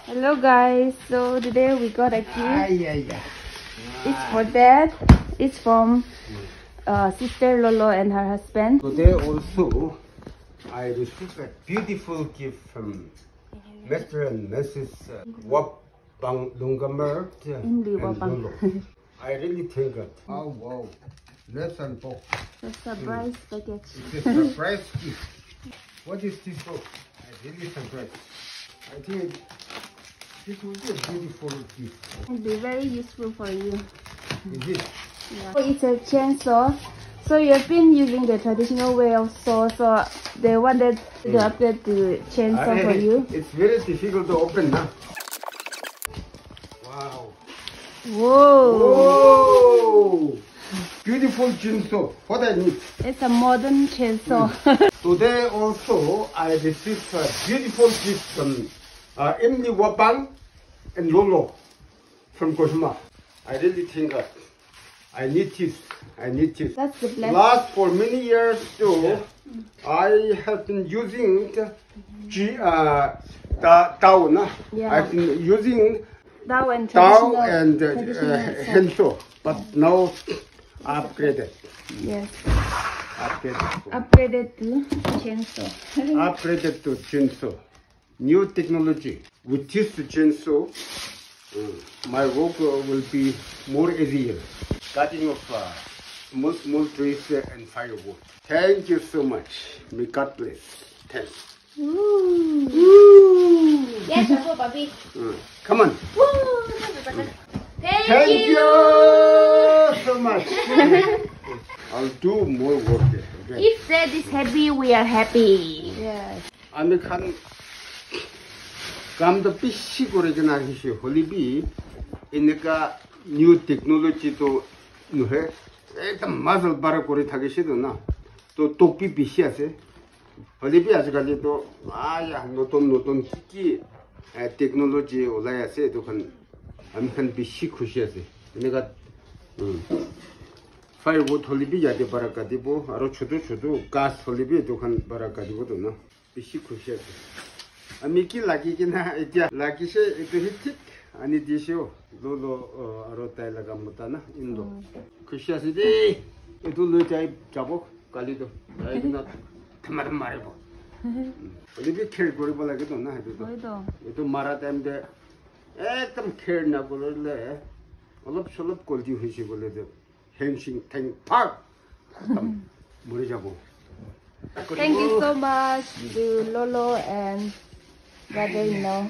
Hello guys, so today we got a gift. Yeah. It's for dad. It's from sister Lolo and her husband. Today also, I received a beautiful gift from Mr. and Mrs. Wapang Lungamer and Lolo. I really thank God. Oh wow, let's unbox. The surprise package. It's a surprise gift. What is this book? I really surprised. I think this will be a beautiful gift. It'll be very useful for you. Is it? Yeah. So it's a chainsaw. So you've been using the traditional way of saw, so they wanted to update the chainsaw for you. It's very difficult to open now. Wow. Whoa! Whoa! Beautiful chainsaw. What I need. It's a modern chainsaw. Today also I received a beautiful gift from Emily Wapang and Lolo from Kosma. I really think that I need this. That's the blessing. Last for many years too, I have been using Tao. Yeah. I've been using Dao and Tao traditional and hand saw, but now upgraded. Yes. Upgraded. Upgraded to chainsaw. Upgraded to chainsaw. New technology. With this chainsaw, my work will be more easier. Cutting of small trees and firewood. Thank you so much. May God bless. Thanks. Ooh. Woo! Yes, Papa, Bobby. Come on. Woo! Thank you so much. I'll do more work there. Okay. If Dad is happy, we are happy. Yes. আমি কাম도 পিছি করে কিনা আহিছে হলিবি এনেকা new technology তো নহে একদম মাজল বাৰ কৰি থাকিছে তো না তো টপি বেছি আছে হলিবি আজিকালি তো নতুন কি টেকনোলজি ওলাই আছে এটোখন আমি খান বেছি খুশি আছে এনেকা ফায়ারউড হলিবি ইয়াতে বাৰ কাটিব আৰু ছোট গাছ হলিবি এটোখন বাৰ কাটিব তো না বেছি খুশি আছে আমি কি লাগি কিনা এতিয়া লাগিছে এটো ঠিক আনি দিছো ললো আৰু তাই লাগা মতা না ইন্দো খুশি আছে দে এটো লৈ যাই যাব কালি তো তাই কিনা থমাৰ মাৰিব হলিবি খেল কৰিব লাগে তো না এটো মাৰা টাইম দে একদম খেল না কৰিলে অলপ সলপ কলজি হৈছে বলে দে হেংসিং ঠেং ফাক মৰি যাব Thank you so much to Lolo and brother-in-law.